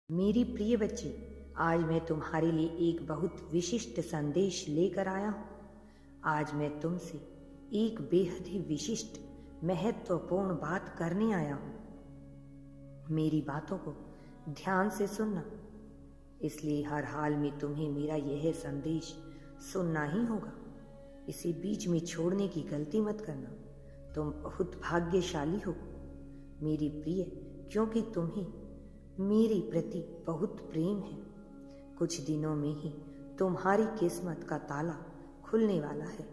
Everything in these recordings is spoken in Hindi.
मेरी प्रिय बच्चे, आज मैं तुम्हारे लिए एक बहुत विशिष्ट संदेश लेकर आया हूँ। आज मैं तुमसे एक बेहद ही विशिष्ट महत्वपूर्ण बात करने आया हूँ। मेरी बातों को ध्यान से सुनना, इसलिए हर हाल में तुम्हें मेरा यह संदेश सुनना ही होगा। इसे बीच में छोड़ने की गलती मत करना। तुम बहुत भाग्यशाली हो मेरी प्रिय, क्योंकि तुम्हें मेरे प्रति बहुत प्रेम है। कुछ दिनों में ही तुम्हारी किस्मत का ताला खुलने वाला है।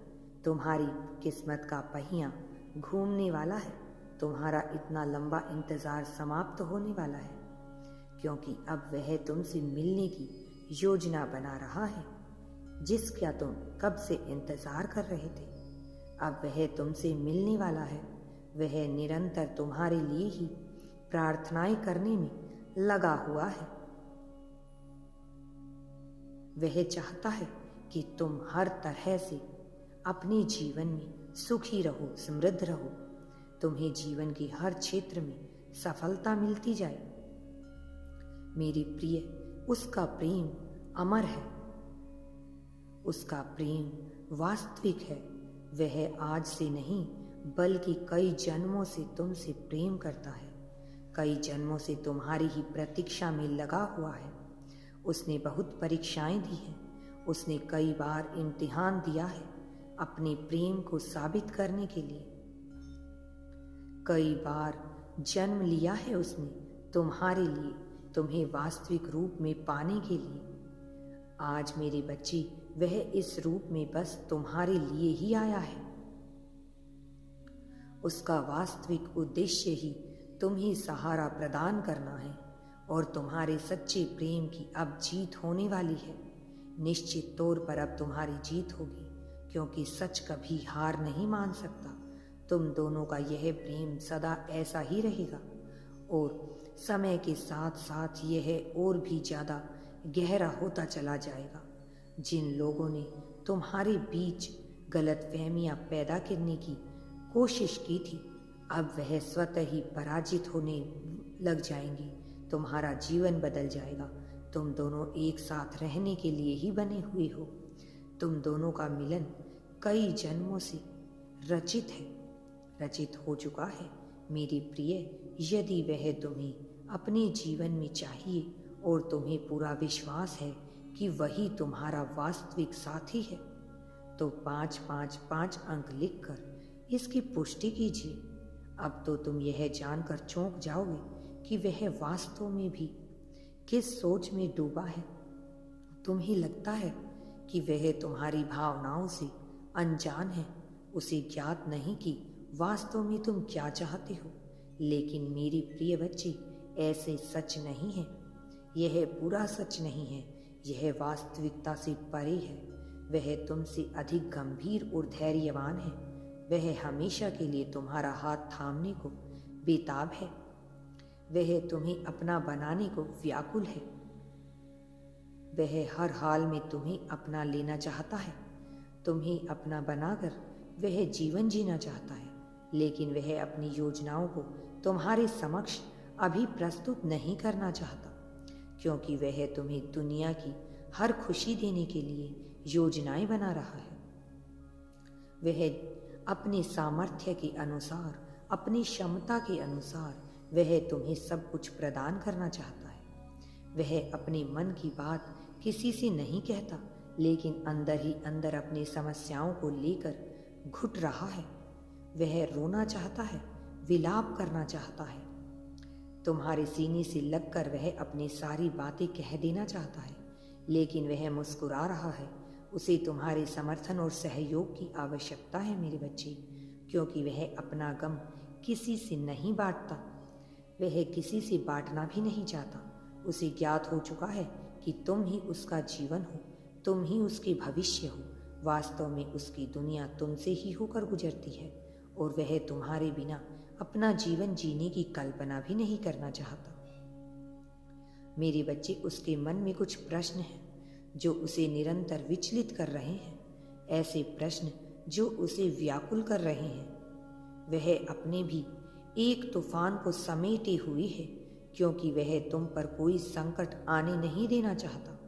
तुम्हारी किस्मत का पहिया घूमने वाला है। तुम्हारा इतना लंबा इंतज़ार समाप्त होने वाला है, क्योंकि अब वह तुमसे मिलने की योजना बना रहा है, जिसका तुम कब से इंतज़ार कर रहे थे। अब वह तुमसे मिलने वाला है। वह निरंतर तुम्हारे लिए ही प्रार्थनाएं करने में लगा हुआ है। वह चाहता है कि तुम हर तरह से अपने जीवन में सुखी रहो, समृद्ध रहो। तुम्हें जीवन के हर क्षेत्र में सफलता मिलती जाए। मेरी प्रिय, उसका प्रेम अमर है। उसका प्रेम वास्तविक है। वह आज से नहीं बल्कि कई जन्मों से तुमसे प्रेम करता है। कई जन्मों से तुम्हारी ही प्रतीक्षा में लगा हुआ है। उसने बहुत परीक्षाएं दी हैं। उसने कई बार इम्तिहान दिया है अपने प्रेम को साबित करने के लिए। कई बार जन्म लिया है उसने तुम्हारे लिए, तुम्हें वास्तविक रूप में पाने के लिए। आज मेरे बच्चे, वह इस रूप में बस तुम्हारे लिए ही आया है। उसका वास्तविक उद्देश्य ही तुम्हें सहारा प्रदान करना है, और तुम्हारे सच्चे प्रेम की अब जीत होने वाली है। निश्चित तौर पर अब तुम्हारी जीत होगी, क्योंकि सच कभी हार नहीं मान सकता। तुम दोनों का यह प्रेम सदा ऐसा ही रहेगा, और समय के साथ साथ यह और भी ज़्यादा गहरा होता चला जाएगा। जिन लोगों ने तुम्हारे बीच गलतफहमियां पैदा करने की कोशिश की थी, अब वह स्वतः ही पराजित होने लग जाएंगी। तुम्हारा जीवन बदल जाएगा। तुम दोनों एक साथ रहने के लिए ही बने हुए हो। तुम दोनों का मिलन कई जन्मों से रचित हो चुका है। मेरी प्रिय, यदि वह तुम्हें अपने जीवन में चाहिए और तुम्हें पूरा विश्वास है कि वही तुम्हारा वास्तविक साथी है, तो 555 अंक लिखकर इसकी पुष्टि कीजिए। अब तो तुम यह जानकर चौंक जाओगे कि वह वास्तव में भी किस सोच में डूबा है। तुम्हें लगता है कि वह तुम्हारी भावनाओं से अनजान है। उसे ज्ञात नहीं कि वास्तव में तुम क्या चाहते हो। लेकिन मेरी प्रिय बच्चे, ऐसे सच नहीं है। यह पूरा सच नहीं है। यह वास्तविकता से परे है। वह तुमसे अधिक गंभीर और धैर्यवान है। वह हमेशा के लिए तुम्हारा हाथ थामने को बेताब है। वह तुम्हें अपना बनाने को व्याकुल है। वह हर हाल में तुम्हें अपना लेना चाहता है। तुम्हें अपना बनाकर वह जीवन जीना चाहता है, लेकिन वह अपनी योजनाओं को तुम्हारे समक्ष अभी प्रस्तुत नहीं करना चाहता, क्योंकि वह तुम्हें दुनिया की हर खुशी देने के लिए योजनाएं बना रहा है। वह अपने सामर्थ्य के अनुसार, अपनी क्षमता के अनुसार वह तुम्हें सब कुछ प्रदान करना चाहता है। वह अपने मन की बात किसी से नहीं कहता, लेकिन अंदर ही अंदर अपनी समस्याओं को लेकर घुट रहा है। वह रोना चाहता है, विलाप करना चाहता है। तुम्हारे सीने से लगकर वह अपनी सारी बातें कह देना चाहता है, लेकिन वह मुस्कुरा रहा है। उसे तुम्हारे समर्थन और सहयोग की आवश्यकता है मेरे बच्चे, क्योंकि वह अपना गम किसी से नहीं बांटता। वह किसी से बांटना भी नहीं चाहता। उसे ज्ञात हो चुका है कि तुम ही उसका जीवन हो, तुम ही उसके भविष्य हो। वास्तव में उसकी दुनिया तुमसे ही होकर गुजरती है, और वह तुम्हारे बिना अपना जीवन जीने की कल्पना भी नहीं करना चाहता। मेरे बच्चे, उसके मन में कुछ प्रश्न हैं जो उसे निरंतर विचलित कर रहे हैं। ऐसे प्रश्न जो उसे व्याकुल कर रहे हैं। वह अपने भी एक तूफान को समेटे हुए है, क्योंकि वह तुम पर कोई संकट आने नहीं देना चाहता।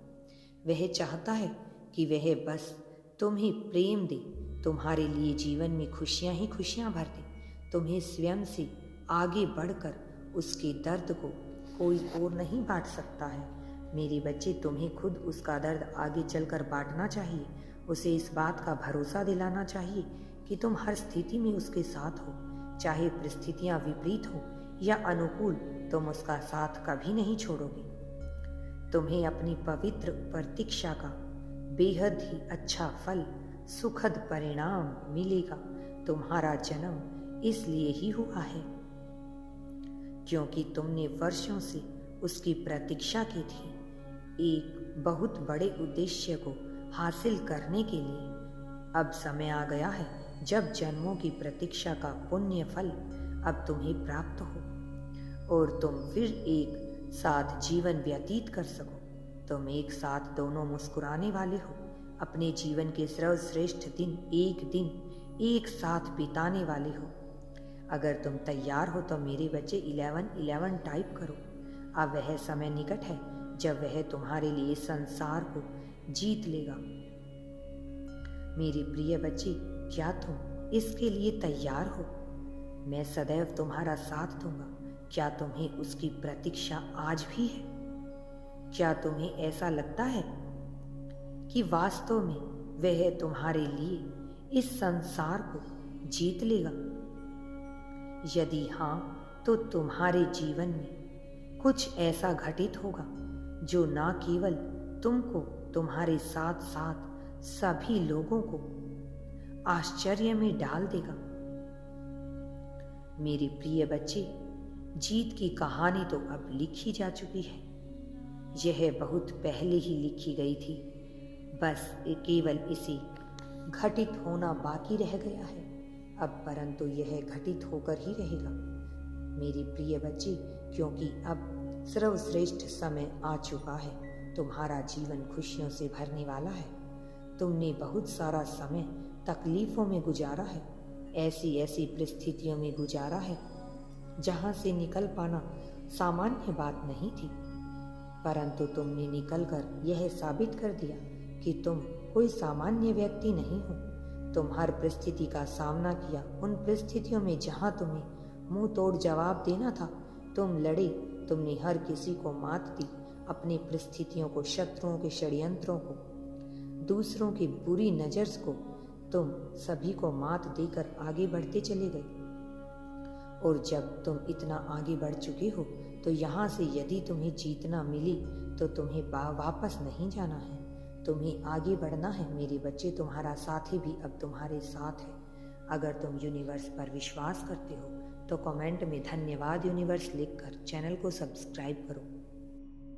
वह चाहता है कि वह बस तुम्हें प्रेम दे, तुम्हारे लिए जीवन में खुशियां ही खुशियां भर दे। तुम्हें स्वयं से आगे बढ़कर उसके दर्द को कोई और नहीं बांट सकता है। मेरे बच्चे, तुम्हें खुद उसका दर्द आगे चलकर बांटना चाहिए। उसे इस बात का भरोसा दिलाना चाहिए कि तुम हर स्थिति में उसके साथ हो, चाहे परिस्थितियां विपरीत हो या अनुकूल, तुम उसका साथ कभी नहीं छोड़ोगे। तुम्हें अपनी पवित्र प्रतीक्षा का बेहद ही अच्छा फल, सुखद परिणाम मिलेगा। तुम्हारा जन्म इसलिए ही हुआ है क्योंकि तुमने वर्षों से उसकी प्रतीक्षा की थी, एक बहुत बड़े उद्देश्य को हासिल करने के लिए। अब समय आ गया है जब जन्मों की प्रतीक्षा का पुण्य फल अब तुम्हें प्राप्त हो और तुम फिर एक साथ जीवन व्यतीत कर सको। तुम एक साथ दोनों मुस्कुराने वाले हो, अपने जीवन के सर्वश्रेष्ठ दिन एक साथ बिताने वाले हो। अगर तुम तैयार हो तो मेरे बच्चे 1111 टाइप करो। अब वह समय निकट है जब वह तुम्हारे लिए संसार को जीत लेगा। मेरे प्रिय बच्चे, क्या तुम इसके लिए तैयार हो? मैं सदैव तुम्हारा साथ दूंगा। क्या तुम्हें उसकी प्रतीक्षा आज भी है? क्या तुम्हें ऐसा लगता है कि वास्तव में वह तुम्हारे लिए इस संसार को जीत लेगा? यदि हाँ, तो तुम्हारे जीवन में कुछ ऐसा घटित होगा जो न केवल तुमको, तुम्हारे साथ साथ सभी लोगों को आश्चर्य में डाल देगा। मेरे प्रिय बच्चे, जीत की कहानी तो अब लिखी जा चुकी है। यह बहुत पहले ही लिखी गई थी, बस केवल इसे घटित होना बाकी रह गया है अब, परंतु यह घटित होकर ही रहेगा मेरे प्रिय बच्चे, क्योंकि अब सर्वश्रेष्ठ समय आ चुका है। तुम्हारा जीवन खुशियों से भरने वाला है। तुमने बहुत सारा समय तकलीफों में गुजारा है, ऐसी परिस्थितियों में गुजारा है जहां से निकल पाना सामान्य बात नहीं थी, परंतु तुमने निकलकर यह साबित कर दिया कि तुम कोई सामान्य व्यक्ति नहीं हो। तुम हर परिस्थिति का सामना किया। उन परिस्थितियों में जहां तुम्हें मुंह तोड़ जवाब देना था, तुम लड़े। तुमने हर किसी को मात दी, अपनी परिस्थितियों को, शत्रुओं के षड्यंत्रों को, दूसरों की बुरी नजर को, तुम सभी को मात देकर आगे बढ़ते चले गए। और जब तुम इतना आगे बढ़ चुके हो तो यहाँ से यदि तुम्हें जीतना मिली तो तुम्हें वापस नहीं जाना है, तुम्हें आगे बढ़ना है। मेरे बच्चे, तुम्हारा साथी भी अब तुम्हारे साथ है। अगर तुम यूनिवर्स पर विश्वास करते हो तो कमेंट में धन्यवाद यूनिवर्स लिखकर चैनल को सब्सक्राइब करो।